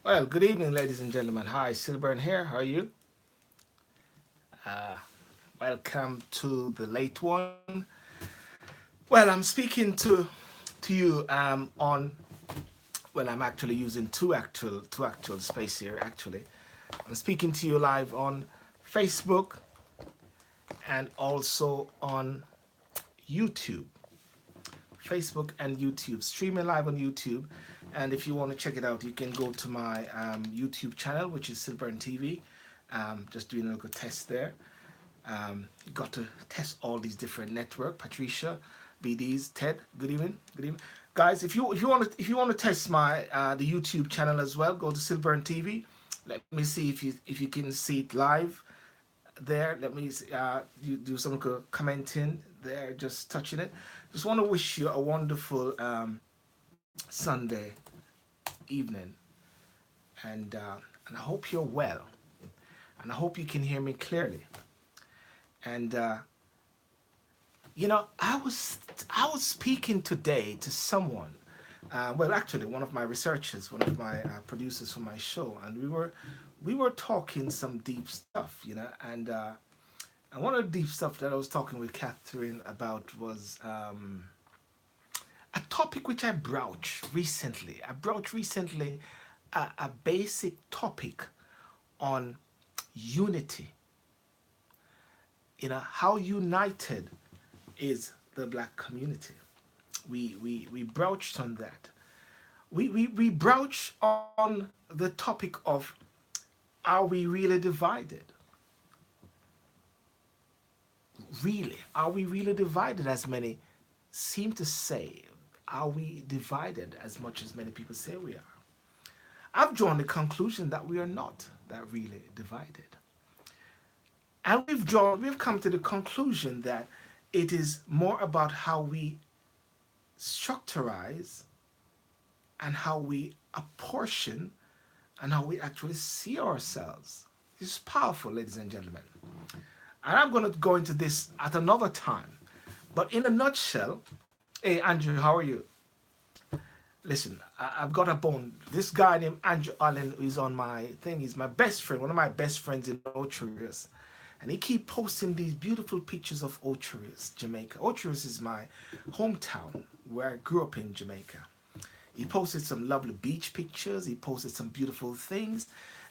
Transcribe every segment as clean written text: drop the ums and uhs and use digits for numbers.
Well, good evening, ladies and gentlemen. Hi, SYLBOURNE here. How are you? Uh, Welcome to the late one. Well, I'm speaking to you on. Well, I'm actually using two actual space here. Actually, I'm speaking to you live on Facebook and also on YouTube. Facebook and YouTube, streaming live on YouTube. And if you want to check it out, you can go to my YouTube channel, which is SYLBOURNE TV. Just doing a little test there. You got to test all these different network. Patricia, BDs, Ted. Good evening. Good evening, guys. If you want to test my the YouTube channel as well, go to SYLBOURNE TV. Let me see if you can see it live there. Let me you do some commenting there, just touching it. Just want to wish you a wonderful Sunday evening, and I hope you're well, and I hope you can hear me clearly. And I was speaking today to someone. Well, actually, one of my researchers, one of my producers for my show, and we were talking some deep stuff, and one of the deep stuff that I was talking with Catherine about was a topic which I broached recently. A basic topic on unity. How united is the black community. We broached on that. We broached on the topic of, are we really divided? Really, are we really divided, as many seem to say? Are we divided as much as many people say we are? I've drawn the conclusion that we are not that really divided. And we've come to the conclusion that it is more about how we structurize and how we apportion and how we actually see ourselves. It's powerful, ladies and gentlemen. And I'm going to go into this at another time. But in a nutshell, hey, Andrew, how are you? Listen, I've got a bone. This guy named Andrew Allen is on my thing. He's my best friend, one of my best friends in Ocherius. And he keep posting these beautiful pictures of Ocherius, Jamaica. Ocherius is my hometown where I grew up in Jamaica. He posted some lovely beach pictures. He posted some beautiful things.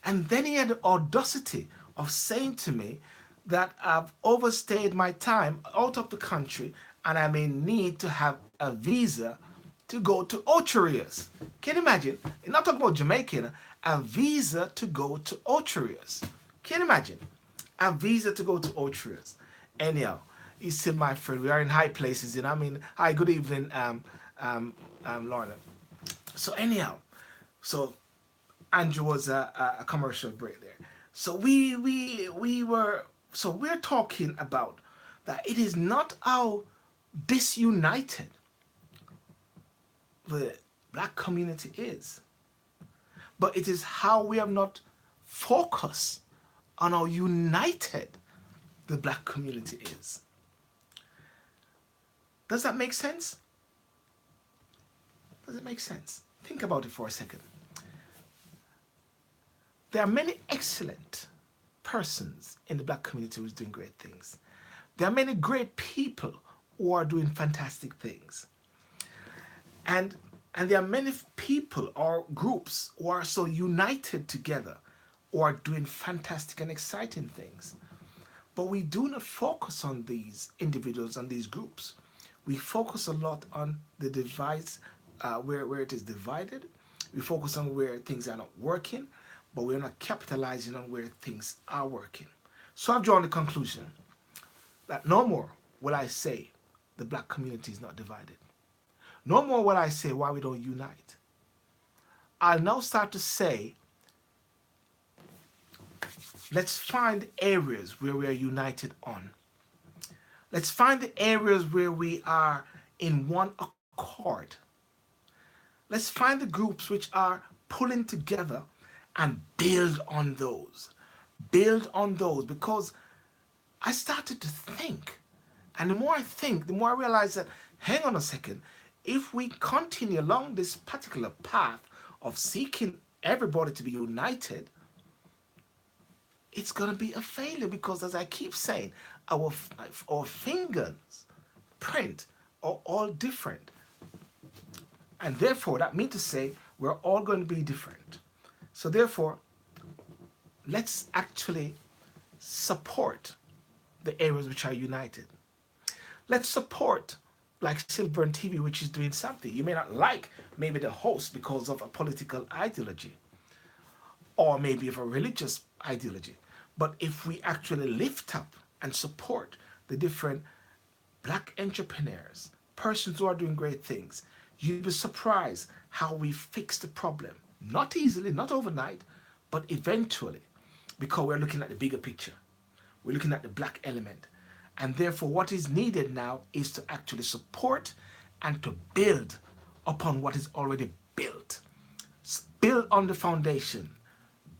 And then he had the audacity of saying to me that I've overstayed my time out of the country and I may need to have a visa to go to Ocherius. Can you imagine? You're not talking about Jamaican, a visa to go to Ocherius. Can you imagine? A visa to go to Ocherius. Anyhow, he's still my friend. We are in high places, I mean, hi, good evening, Lorna. So anyhow, so Andrew was a commercial break there. So we're talking about that it is not how disunited the black community is, but it is how we have not focused on how united the black community is. Does that make sense? Does it make sense? Think about it for a second. There are many excellent persons in the black community who's doing great things. There are many great people who are doing fantastic things. And there are many people or groups who are so united together who are doing fantastic and exciting things. But we do not focus on these individuals and these groups. We focus a lot on the divides, where it is divided. We focus on where things are not working, but we're not capitalizing on where things are working. So I've drawn the conclusion that no more will I say the black community is not divided. No more will I say why we don't unite. I'll now start to say, let's find areas where we are united on. Let's find the areas where we are in one accord. Let's find the groups which are pulling together and build on those. Build on those, because I started to think. And the more I think, the more I realize that, hang on a second, if we continue along this particular path of seeking everybody to be united, it's going to be a failure because, as I keep saying, our fingers print are all different. And therefore, that means to say we're all going to be different. So therefore, let's actually support the areas which are united. Let's support like SYLBOURNE TV, which is doing something. You may not like maybe the host because of a political ideology or maybe of a religious ideology. But if we actually lift up and support the different black entrepreneurs, persons who are doing great things, you'll be surprised how we fix the problem. Not easily, not overnight, but eventually, because we're looking at the bigger picture. We're looking at the black element. And therefore, what is needed now is to actually support and to build upon what is already built. Build on the foundation.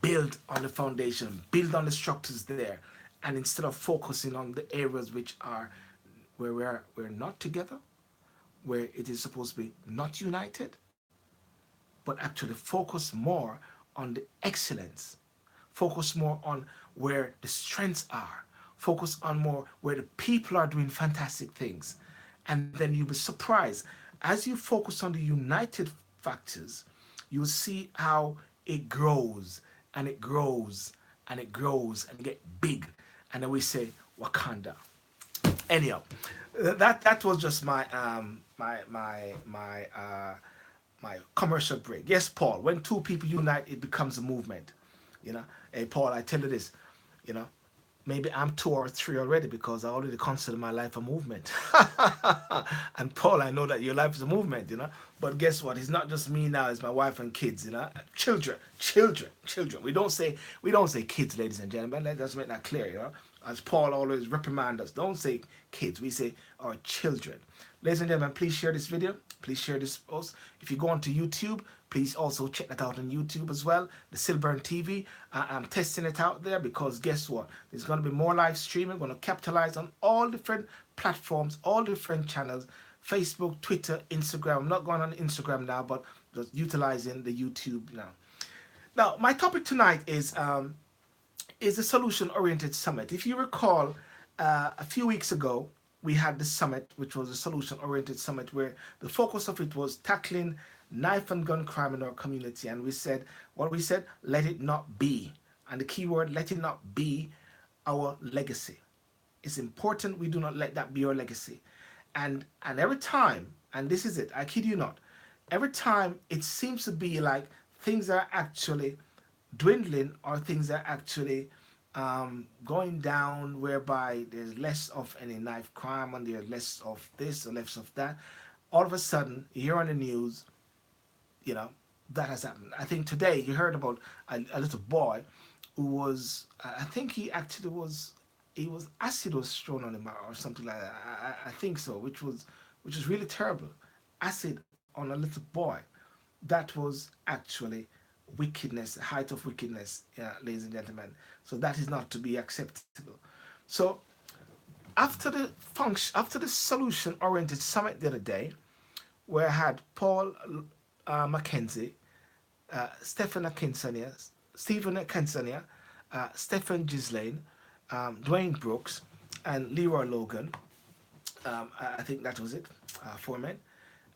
Build on the foundation. Build on the structures there. And instead of focusing on the areas which are where we're not together, where it is supposed to be not united, but actually focus more on the excellence. Focus more on where the strengths are. Focus on more where the people are doing fantastic things. And then you'll be surprised. As you focus on the united factors, you'll see how it grows and it grows and it grows and get big. And then we say, Wakanda. Anyhow, that was just my my commercial break. Yes, Paul. When two people unite, it becomes a movement. You know, hey Paul, I tell you this. You know, maybe I'm 2 or 3 already because I already consider my life a movement. And Paul, I know that your life is a movement. You know, but guess what? It's not just me now. It's my wife and kids. You know, children. We don't say kids, ladies and gentlemen. Let's make that clear. You know, as Paul always reprimands us, don't say kids. We say our children. Ladies and gentlemen, please share this video. Please share this post. If you go onto YouTube, please also check that out on YouTube as well. The SYLBOURNE TV. I'm testing it out there because guess what? There's going to be more live streaming. I'm going to capitalize on all different platforms, all different channels. Facebook, Twitter, Instagram. I'm not going on Instagram now, but just utilizing the YouTube now. Now, my topic tonight is the solution-oriented summit. If you recall, a few weeks ago, we had the summit, which was a solution-oriented summit, where the focus of it was tackling knife and gun crime in our community. And we said, let it not be. And the key word, let it not be our legacy. It's important we do not let that be our legacy. And every time, and this is it, I kid you not, every time it seems to be like things are actually dwindling or things are actually going down, whereby there's less of any knife crime and there's less of this or less of that. All of a sudden, you hear on the news, you know, that has happened. I think today you heard about a little boy who was, I think he actually was, acid was thrown on him or something like that. I think so, which was really terrible. Acid on a little boy. That was actually wickedness, the height of wickedness, ladies and gentlemen. So that is not to be acceptable. So after the solution-oriented summit the other day, where I had Paul Mackenzie, Stephen Akinsania, Stephen Gislaine, Dwayne Brooks, and Leroy Logan. I think that was it, 4 men.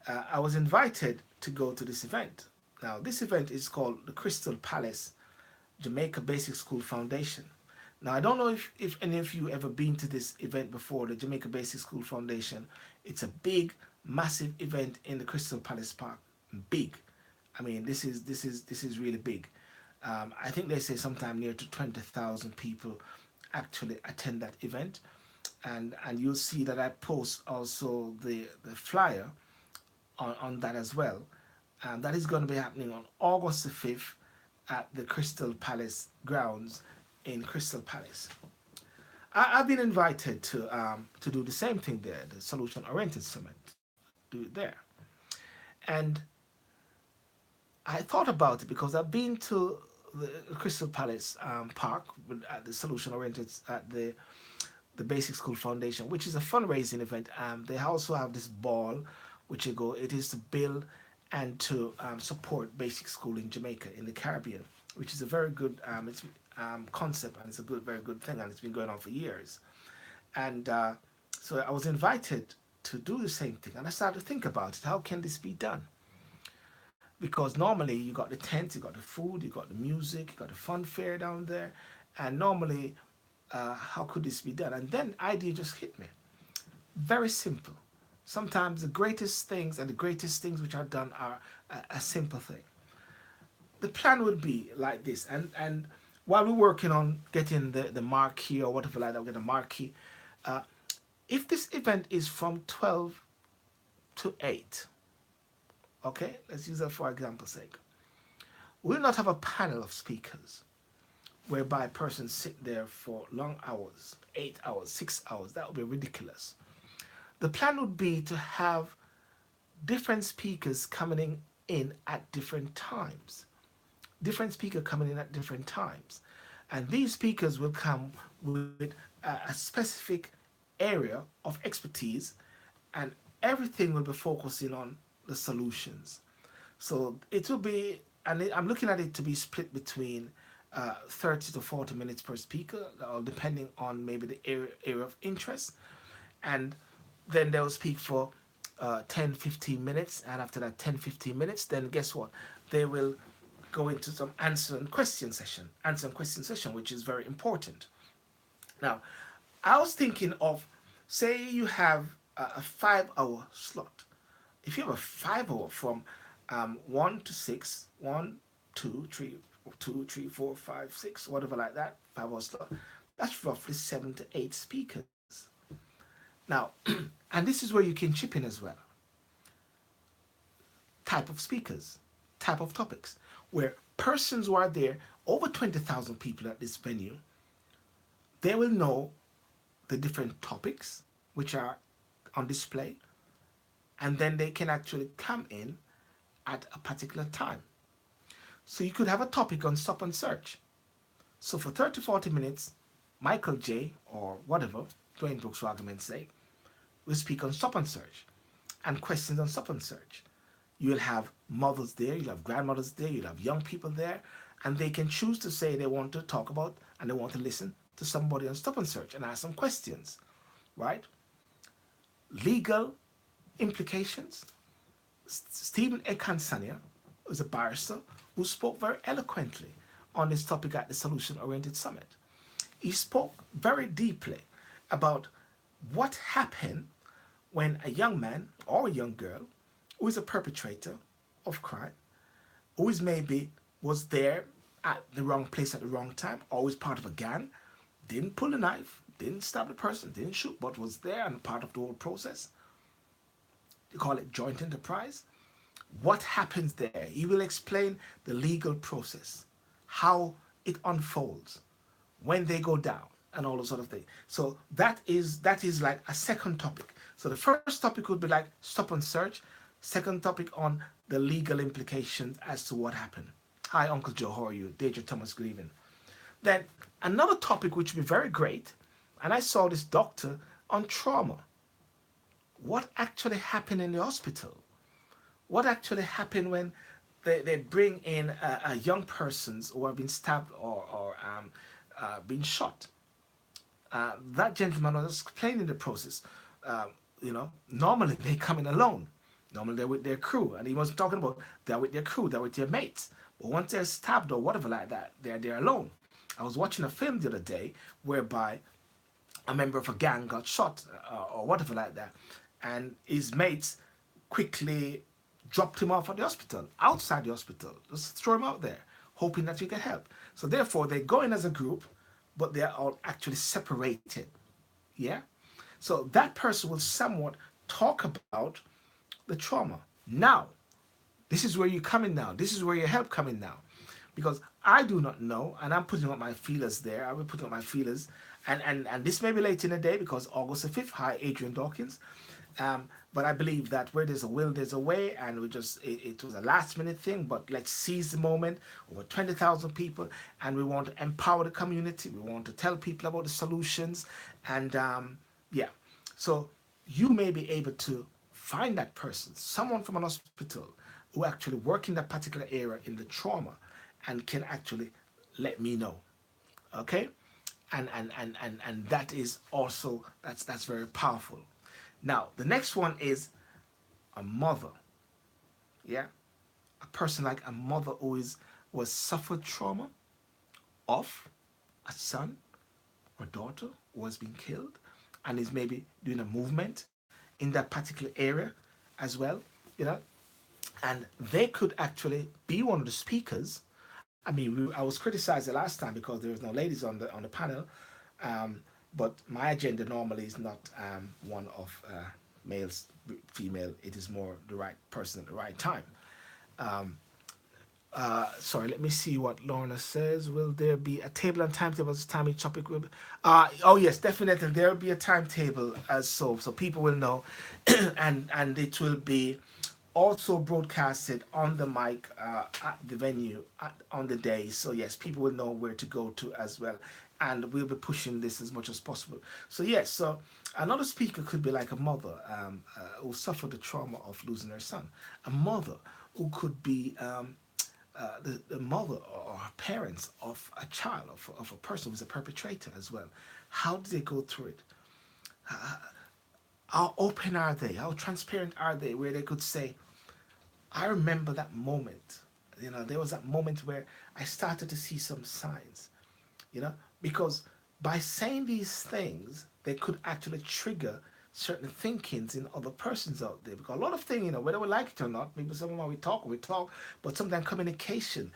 I was invited to go to this event. Now, this event is called the Crystal Palace Jamaica Basic School Foundation. Now, I don't know if any of you ever been to this event before, the Jamaica Basic School Foundation. It's a big, massive event in the Crystal Palace Park. Big. I mean, this is really big. I think they say sometime near to 20,000 people actually attend that event. And you'll see that I post also the flyer on that as well. That is going to be happening on August the 5th at the Crystal Palace grounds in Crystal Palace. I've been invited to do the same thing there, the Solution-Oriented Summit, do it there. And I thought about it because I've been to the Crystal Palace Park at the Solution-Oriented, at the Basic School Foundation, which is a fundraising event. They also have this ball, which it is to build and to support basic school in Jamaica in the Caribbean, which is a very good concept, and it's a very good thing, and it's been going on for years. And so I was invited to do the same thing, and I started to think about it. How can this be done? Because normally you got the tent, you got the food, you got the music, you got the fun fair down there, and normally, how could this be done? And then idea just hit me. Very simple. Sometimes the greatest things and the greatest things which are done are a simple thing. The plan would be like this, and while we're working on getting the marquee or whatever like that, we'll get a marquee. Uh, if this event is from 12 to 8, okay, let's use that for example's sake, we'll not have a panel of speakers whereby persons sit there for long hours, 8 hours, 6 hours. That would be ridiculous. The plan would be to have different speakers coming in at different times. Different speakers coming in at different times. And these speakers will come with a specific area of expertise, and everything will be focusing on the solutions. So it will be, and I'm looking at it to be split between 30 to 40 minutes per speaker, or depending on maybe the area of interest. And then they'll speak for 10, 15 minutes. And after that 10, 15 minutes, then guess what? They will go into some answer and question session, which is very important. Now, I was thinking of, say you have a 5 hour slot. If you have a 5 hour from 1 to 6, 1, 2, 3, 2, 3, 4, 5, 6, whatever like that, 5 hour slot, that's roughly 7 to 8 speakers. Now, and this is where you can chip in as well. Type of speakers, type of topics, where persons who are there, over 20,000 people at this venue, they will know the different topics which are on display, and then they can actually come in at a particular time. So you could have a topic on stop and search. So for 30, 40 minutes, Michael J. or whatever, Dwayne Brooks for argument's sake, will speak on stop and search and questions on stop and search. You'll have mothers there, you'll have grandmothers there, you'll have young people there, and they can choose to say they want to talk about and they want to listen to somebody on stop and search and ask some questions, right? Legal implications. Stephen Ekansania was a barrister who spoke very eloquently on this topic at the Solution Oriented Summit. He spoke very deeply about what happened when a young man or a young girl who is a perpetrator of crime, who is maybe was there at the wrong place at the wrong time, or was part of a gang, didn't pull a knife, didn't stab the person, didn't shoot, but was there and part of the whole process. You call it joint enterprise. What happens there? He will explain the legal process, how it unfolds, when they go down, and all those sort of things. So that is like a second topic. So the first topic would be like stop and search. Second topic on the legal implications as to what happened. Hi, Uncle Joe, how are you? Deidre Thomas, good evening. Then another topic which would be very great, and I saw this doctor on trauma. What actually happened in the hospital? What actually happened when they bring in young persons who have been stabbed or been shot? That gentleman was explaining the process. Normally they come in alone. Normally they're with their crew. And he was talking about they're with their crew, they're with their mates. But once they're stabbed or whatever like that, they're alone. I was watching a film the other day whereby a member of a gang got shot or whatever like that. And his mates quickly dropped him off at the hospital, outside the hospital. Just throw him out there, hoping that you get help. So therefore, they go in as a group, but they're all actually separated. Yeah? So that person will somewhat talk about the trauma. Now, this is where you come in now. This is where your help come in now. Because I do not know, and I'm putting up my feelers there. I will put up my feelers. And this may be late in the day because August the 5th, hi, Adrian Dawkins. But I believe that where there's a will, there's a way, and it was a last minute thing, but let's seize the moment. Over 20,000 people, and we want to empower the community. We want to tell people about the solutions, and yeah. So you may be able to find that person, someone from an hospital, who actually work in that particular area in the trauma and can actually let me know. Okay? And that is also that's very powerful. Now, the next one is a mother. Yeah? A person like a mother who is was suffered trauma of a son or daughter who has been killed and is maybe doing a movement in that particular area as well, you know, and they could actually be one of the speakers. I mean, I was criticized the last time because there was no ladies on the panel, um, but my agenda normally is not one of males, female. It is more the right person at the right time. Um, Sorry, let me see what Lorna says. Will there be a table and timetable as time each topic will be? Oh yes, definitely. There will be a timetable as so people will know, and it will be also broadcasted on the mic at the venue on the day. So yes, people will know where to go to as well, and we'll be pushing this as much as possible. So yes, so another speaker could be like a mother who suffered the trauma of losing her son, a mother who could be the mother or parents of a child, of a person who's a perpetrator as well. How do they go through it? How open are they? How transparent are they? Where they could say, I remember that moment. You know, there was that moment where I started to see some signs, you know, because by saying these things, they could actually trigger certain thinkings in other persons out there. Because a lot of things, you know, whether we like it or not, maybe someone we talk, but sometimes communication,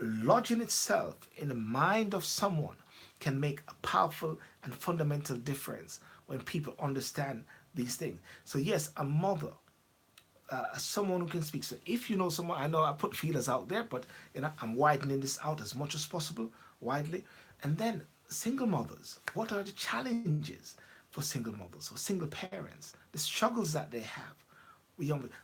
lodging itself in the mind of someone can make a powerful and fundamental difference when people understand these things. So yes, a mother, someone who can speak. So if you know someone, I know I put feelers out there, but you know I'm widening this out as much as possible, widely. And then single mothers, what are the challenges for single mothers or single parents? The struggles that they have.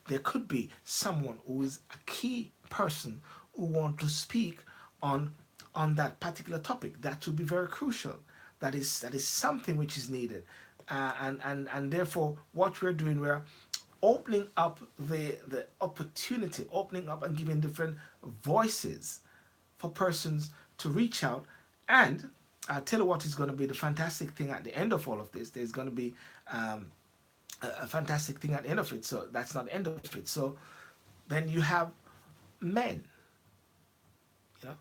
There could be someone who is a key person who want to speak on on that particular topic. That would be very crucial. That is something which is needed, and therefore what we're doing, we're opening up the opportunity, opening up and giving different voices for persons to reach out. And I'll tell you what is going to be the fantastic thing at the end of all of this. There's going to be um, a fantastic thing at the end of it. So that's not the end of it. So then you have men, you know,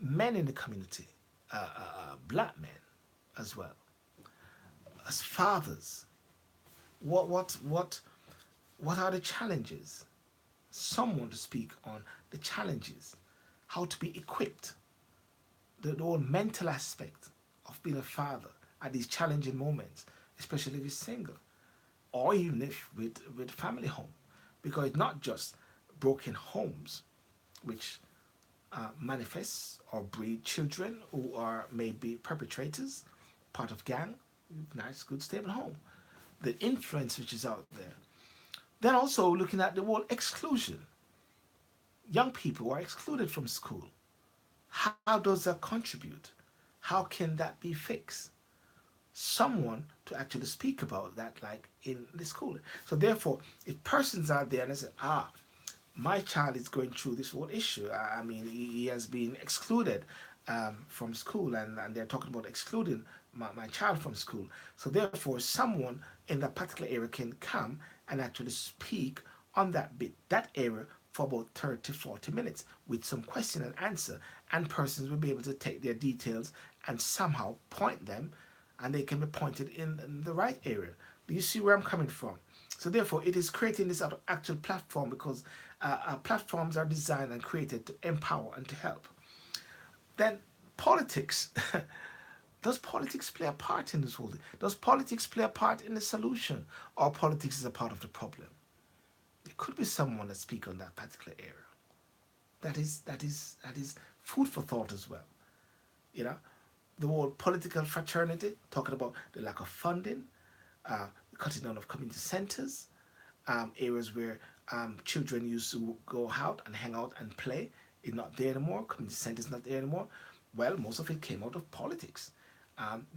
men in the community, black men as well, as fathers. What what what what are the challenges? Someone to speak on the challenges, how to be equipped, the whole mental aspect of being a father at these challenging moments, especially if you're single, or even if with family home, because it's not just broken homes, which manifests or breed children who are maybe perpetrators, part of gang, nice, good, stable home. The influence which is out there. Then also looking at the whole exclusion. Young people are excluded from school. How does that contribute? How can that be fixed? Someone to actually speak about that, like in the school. So therefore, if persons are there and they say, my child is going through this whole issue. I mean, he has been excluded from school, and they're talking about excluding my child from school. So therefore, someone in that particular area can come and actually speak on that area for about 30, 40 minutes with some question and answer, and persons will be able to take their details and somehow point them, and they can be pointed in the right area. Do you see where I'm coming from? So therefore, it is creating this actual platform because platforms are designed and created to empower and to help. Then politics. Does politics play a part in this whole thing? Does politics play a part in the solution, or politics is a part of the problem? There could be someone that speak on that particular area. That is food for thought as well. You know, the whole political fraternity, talking about the lack of funding, the cutting down of community centers, areas where children used to go out and hang out and play, is not there anymore. Community centers not there anymore. Well, most of it came out of politics.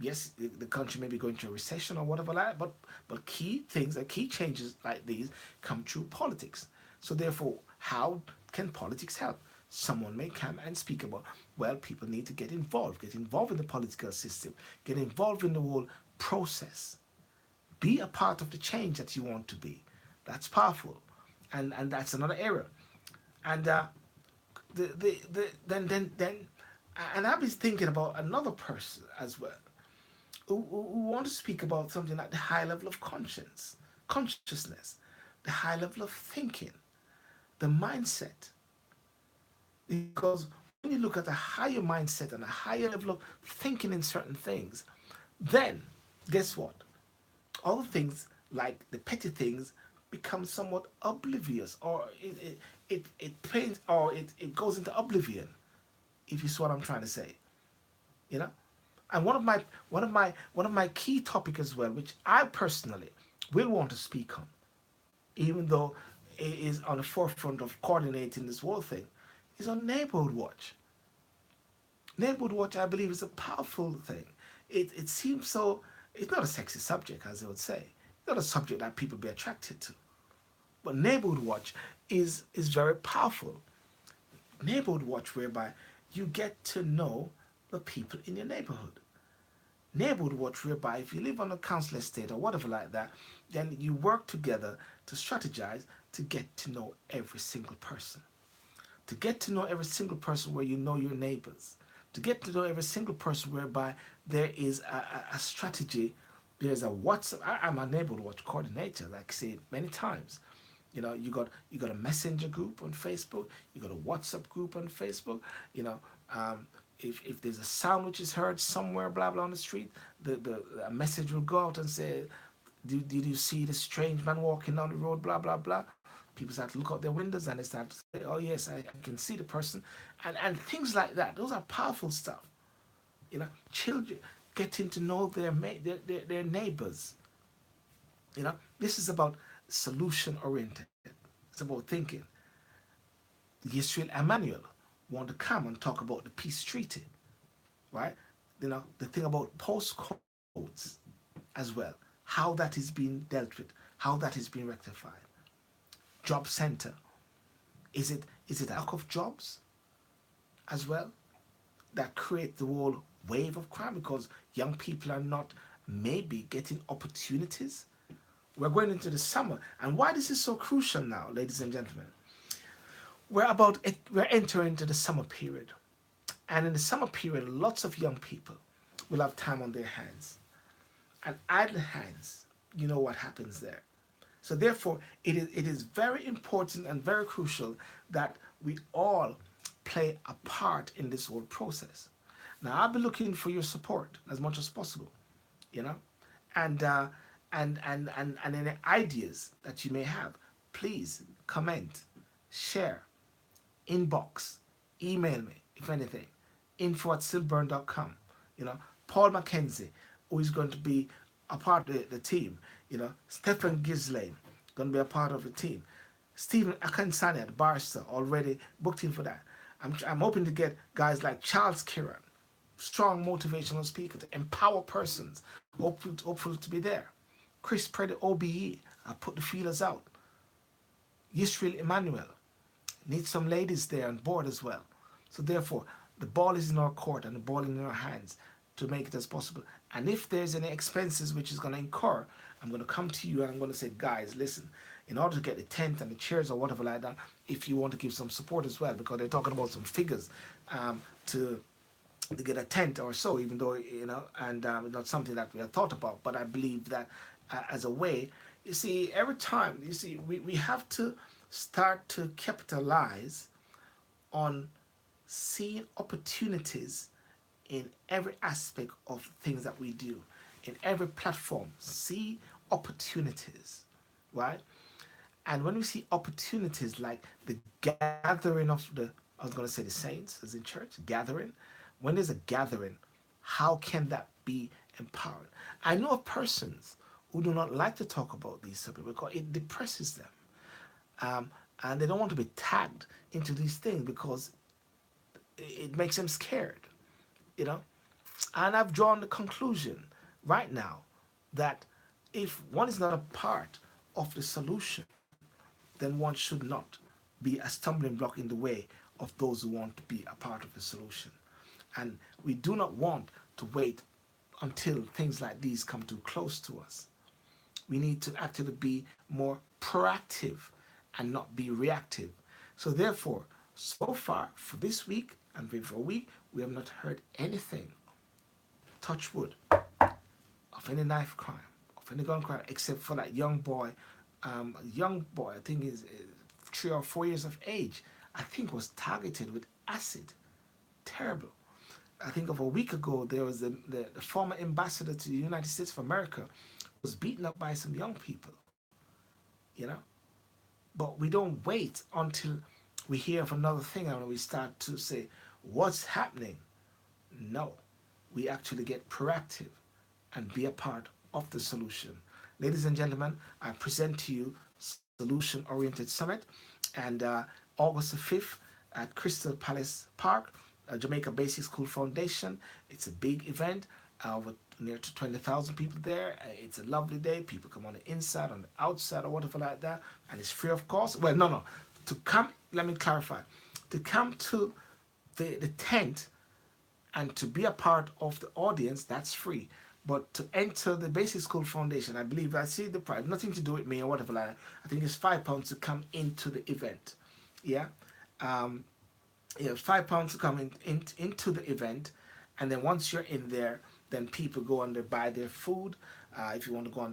Yes, the country may be going through a recession or whatever like that, but key things and key changes like these come through politics. So therefore, How can politics help? Someone may come and speak about, well, people need to get involved in the political system, get involved in the whole process. Be a part of the change that you want to be. That's powerful. And that's another area. And then and I've been thinking about another person as well who want to speak about something like the high level of consciousness, the high level of thinking, the mindset. Because when you look at a higher mindset and a higher level of thinking in certain things, then guess what? All the things like the petty things become somewhat oblivious, or it pains, or it goes into oblivion, if you see what I'm trying to say. You know? And one of my key topic as well, which I personally will want to speak on, even though it is on the forefront of coordinating this whole thing, is on neighborhood watch. Neighborhood watch, I believe, is a powerful thing. It seems so. It's not a sexy subject, as they would say. It's not a subject that people be attracted to. But neighborhood watch is very powerful. Neighborhood watch, whereby you get to know the people in your neighborhood. Neighborhood watch, whereby if you live on a council estate or whatever like that, then you work together to strategize to get to know every single person. To get to know every single person where you know your neighbors. To get to know every single person whereby there is a strategy. There's a WhatsApp. I'm a neighborhood watch coordinator, like I said many times. You got a messenger group on Facebook. You got a WhatsApp group on Facebook. You know, if there's a sound which is heard somewhere, blah blah on the street, the a message will go out and say, did you see the strange man walking down the road? Blah blah blah. People start to look out their windows and they start to say, oh yes, I can see the person, and things like that. Those are powerful stuff. Children getting to know their neighbors. This is about solution oriented. It's about thinking. Yisrael Emmanuel want to come and talk about the peace treaty, right? The thing about postcodes as well, how that is being dealt with, how that is being rectified. Job center, is it lack of jobs as well that create the whole wave of crime because young people are not maybe getting opportunities? We're going into the summer, and why this is so crucial now, ladies and gentlemen, we're entering into the summer period. And in the summer period, lots of young people will have time on their hands. And idle hands, you know what happens there. So therefore, it is very important and very crucial that we all play a part in this whole process. Now, I'll be looking for your support as much as possible, and any ideas that you may have. Please comment, share, inbox, email me, if anything, info@sylbourne.com. Paul Mackenzie, who is going to be a part of the team. Stephen Gislane, going to be a part of the team. Stephen Akansani, the barrister, already booked in for that. I'm hoping to get guys like Charles Kiran, strong motivational speaker to empower persons, hopeful to be there. Chris Preddy, OBE, I put the feelers out. Yisrael Emmanuel, need some ladies there on board as well. So therefore, the ball is in our court and the ball in our hands to make it as possible. And if there's any expenses which is going to incur, I'm going to come to you and I'm going to say, guys, listen, in order to get the tent and the chairs or whatever like that, if you want to give some support as well, because they're talking about some figures to get a tent or so, even though, and not something that we have thought about, but I believe that as a way, you see, every time, we have to start to capitalize on seeing opportunities in every aspect of things that we do, in every platform. See opportunities, right? And when we see opportunities like the gathering of I was going to say the saints, as in church, gathering. When there's a gathering, how can that be empowering? I know of persons who do not like to talk about these subjects because it depresses them. And they don't want to be tagged into these things because it makes them scared, And I've drawn the conclusion right now that if one is not a part of the solution, then one should not be a stumbling block in the way of those who want to be a part of the solution. And we do not want to wait until things like these come too close to us. We need to actually be more proactive and not be reactive. So therefore, so far for this week and for a week, we have not heard anything, touch wood, of any knife crime, of any gun crime, except for that young boy, I think is 3 or 4 years of age, I think was targeted with acid. Terrible. I think of a week ago, there was the former ambassador to the United States of America was beaten up by some young people, you know. But we don't wait until we hear of another thing and we start to say, what's happening? No, we actually get proactive and be a part of the solution. Ladies and gentlemen, I present to you Solution Oriented Summit and August the 5th at Crystal Palace Park, Jamaica Basic School Foundation. It's a big event, with near to 20,000 people there. It's a lovely day. People come on the inside, on the outside, or whatever like that, and it's free of cost. Well, no. To come, let me clarify. To come to the tent and to be a part of the audience, that's free. But to enter the Basic School Foundation, I believe I see the price, nothing to do with me or whatever like that. I think it's £5 to come into the event. Yeah. £5 to come into the event, and then once you're in there, then people go and they buy their food. If you want to go on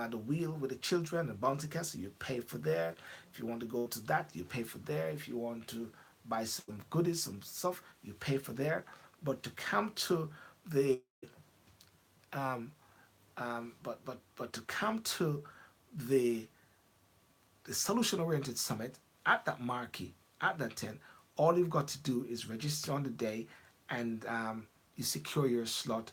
the wheel with the children, the bouncy castle, you pay for there. If you want to go to that, you pay for there. If you want to buy some goodies, some stuff, you pay for there. But to come to the but to come to the solution oriented summit at that marquee, at that tent, all you've got to do is register on the day, and you secure your slot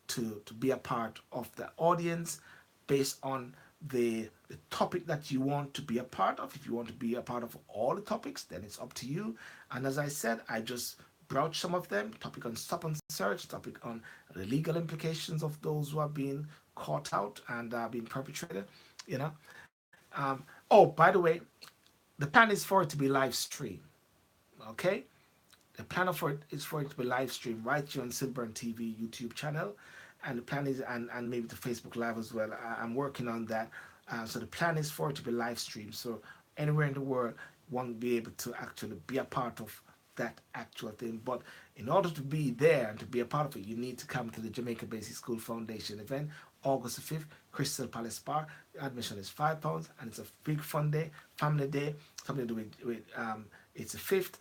to be a part of the audience based on the topic that you want to be a part of. If you want to be a part of all the topics, then it's up to you. And as I said, I just broach some of them: topic on stop and search, topic on the legal implications of those who are being caught out and being perpetrated, you know. Oh, by the way, the plan is for it to be live streamed. Okay, the plan for it is for it to be live streamed right here on SYLBOURNE TV YouTube channel, and the plan is and maybe the Facebook Live as well. I'm working on that. So the plan is for it to be live streamed, so anywhere in the world one will be able to actually be a part of that actual thing. But in order to be there and to be a part of it, you need to come to the Jamaica Basic School Foundation event, August the 5th, Crystal Palace Park. Admission is £5, and it's a big fun day, family day, something to do with it's the 5th.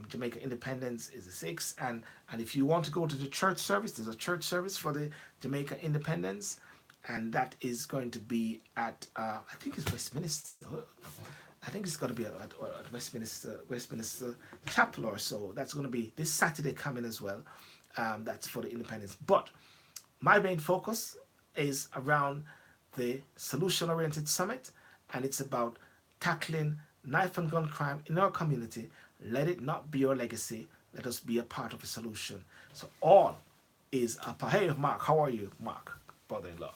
Jamaica Independence is the 6th, and if you want to go to the church service, there's a church service for the Jamaica Independence, and that is going to be at I think it's Westminster. I think it's going to be at Westminster Chapel or so. That's going to be this Saturday coming as well. That's for the Independence. But my main focus is around the solution-oriented summit, and it's about tackling knife and gun crime in our community. Let it not be your legacy. Let us be a part of a solution. So all is a part. Hey, Mark, how are you, Mark, brother-in-law?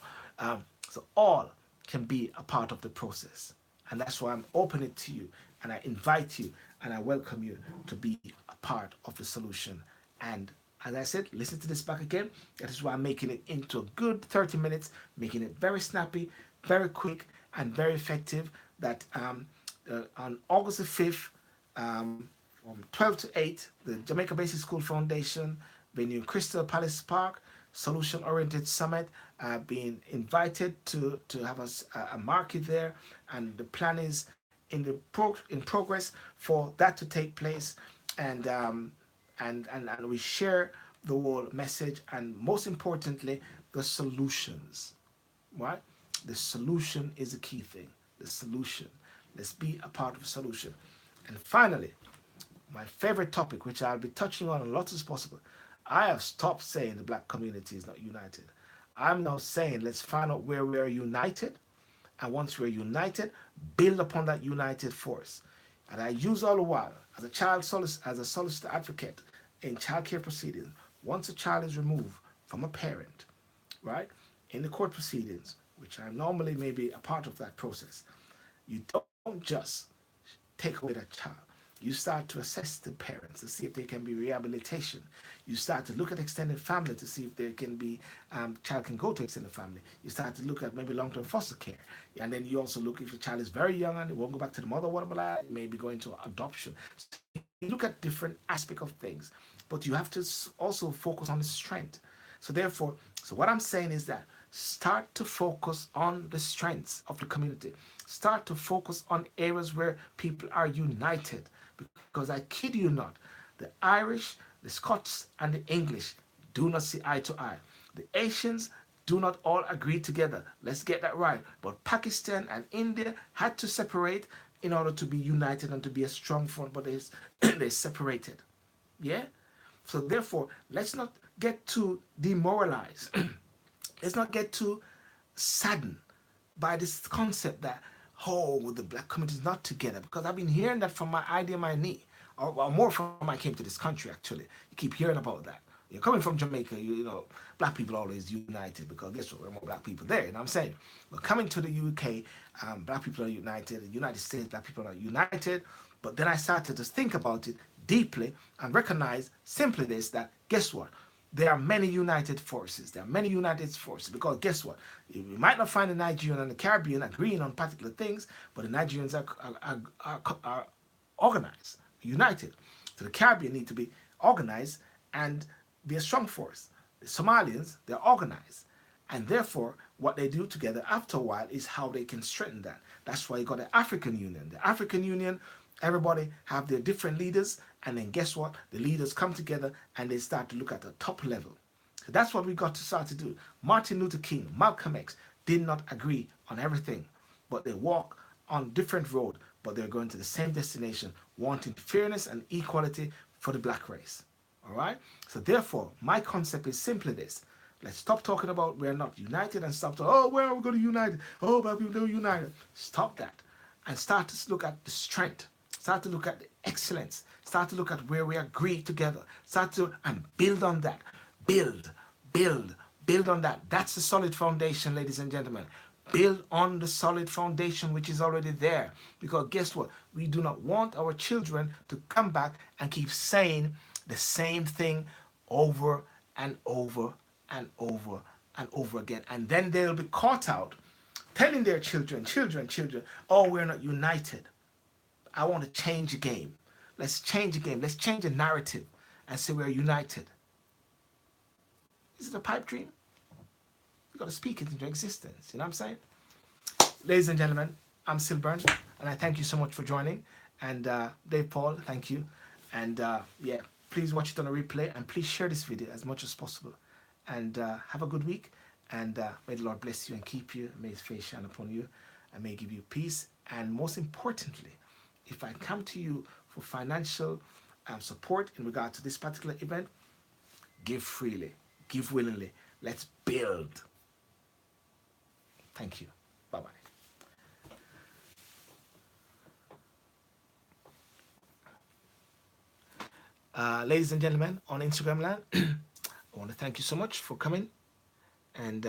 So all can be a part of the process. And that's why I'm opening it to you, and I invite you, and I welcome you to be a part of the solution. And as I said, listen to this back again. That is why I'm making it into a good 30 minutes, making it very snappy, very quick, and very effective. That on August the 5th, from 12 to 8, the Jamaica Basic School Foundation, venue Crystal Palace Park, Solution-Oriented Summit, being invited to have a market there, and the plan is in progress for that to take place, and we share the whole message, and most importantly, the solutions. Right? The solution is the key thing. The solution. Let's be a part of the solution. And finally, my favorite topic, which I'll be touching on as lot as possible. I have stopped saying the black community is not united. I'm now saying let's find out where we are united, and once we're united, build upon that united force. And I use all the while as a solicitor advocate in childcare proceedings. Once a child is removed from a parent, right, in the court proceedings, which I normally may be a part of that process, you don't just take away that child. You start to assess the parents to see if there can be rehabilitation. You start to look at extended family to see if there can be child can go to extended family. You start to look at maybe long-term foster care, and then you also look if the child is very young and it won't go back to the mother, whatever, maybe going to adoption. So you look at different aspects of things, but you have to also focus on the strength. So therefore, so what I'm saying is that start to focus on the strengths of the community. Start to focus on areas where people are united. Because I kid you not, the Irish, the Scots, and the English do not see eye to eye. The Asians do not all agree together. Let's get that right. But Pakistan and India had to separate in order to be united and to be a strong front, but they separated. Yeah? So therefore, let's not get too demoralized. Let's not get too saddened by this concept that, oh, the black community is not together. Because I've been hearing that from my idea, my knee, or more from when I came to this country, actually. You keep hearing about that. You're coming from Jamaica, you know, black people are always united because guess what, there are more black people there, you know what I'm saying? But coming to the UK, black people are united. The United States, black people are united. But then I started to think about it deeply and recognize simply this, that guess what? There are many united forces. There are many united forces because guess what? You might not find the Nigerian and the Caribbean agreeing on particular things, but the Nigerians are organized, united. So the Caribbean need to be organized and be a strong force. The Somalians, they're organized. And therefore, what they do together after a while is how they can strengthen that. That's why you got the African Union. The African Union, everybody have their different leaders, and then guess what? The leaders come together and they start to look at the top level. So that's what we got to start to do. Martin Luther King, Malcolm X did not agree on everything, but they walk on different road, but they're going to the same destination, wanting fairness and equality for the black race. All right? So therefore, my concept is simply this. Let's stop talking about we're not united and stop talking, oh, where are we going to unite? Oh, black people don't unite. Stop that and start to look at the strength. Start to look at the excellence. Start to look at where we agree together. Start to and build on that. Build on that. That's the solid foundation, ladies and gentlemen. Build on the solid foundation which is already there. Because guess what? We do not want our children to come back and keep saying the same thing over and over and over and over again. And then they'll be caught out telling their children, oh, we're not united. I want to change the game. Let's change the game. Let's change the narrative and say we're united. Is it a pipe dream? You've got to speak it into existence. You know what I'm saying? Ladies and gentlemen, I'm SYLBOURNE, and I thank you so much for joining. And Dave Paul, thank you. And yeah, please watch it on a replay, and please share this video as much as possible. And have a good week, and may the Lord bless you and keep you. May his face shine upon you, and may he give you peace. And most importantly, if I come to you for financial support in regard to this particular event, give freely, give willingly. Let's build. Thank you. Bye-bye. Ladies and gentlemen, on Instagram land, I want to thank you so much for coming. And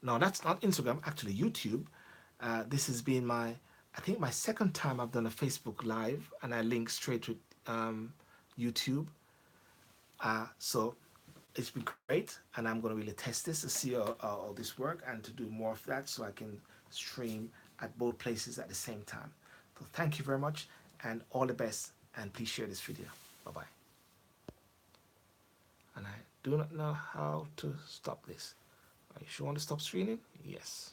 no, that's not Instagram, actually YouTube. This has been my, I think my second time I've done a Facebook Live, and I link straight to YouTube. So it's been great, and I'm going to really test this to see all this work and to do more of that so I can stream at both places at the same time. So thank you very much, and all the best, and please share this video. Bye-bye. And I do not know how to stop this. Are you sure you want to stop streaming? Yes.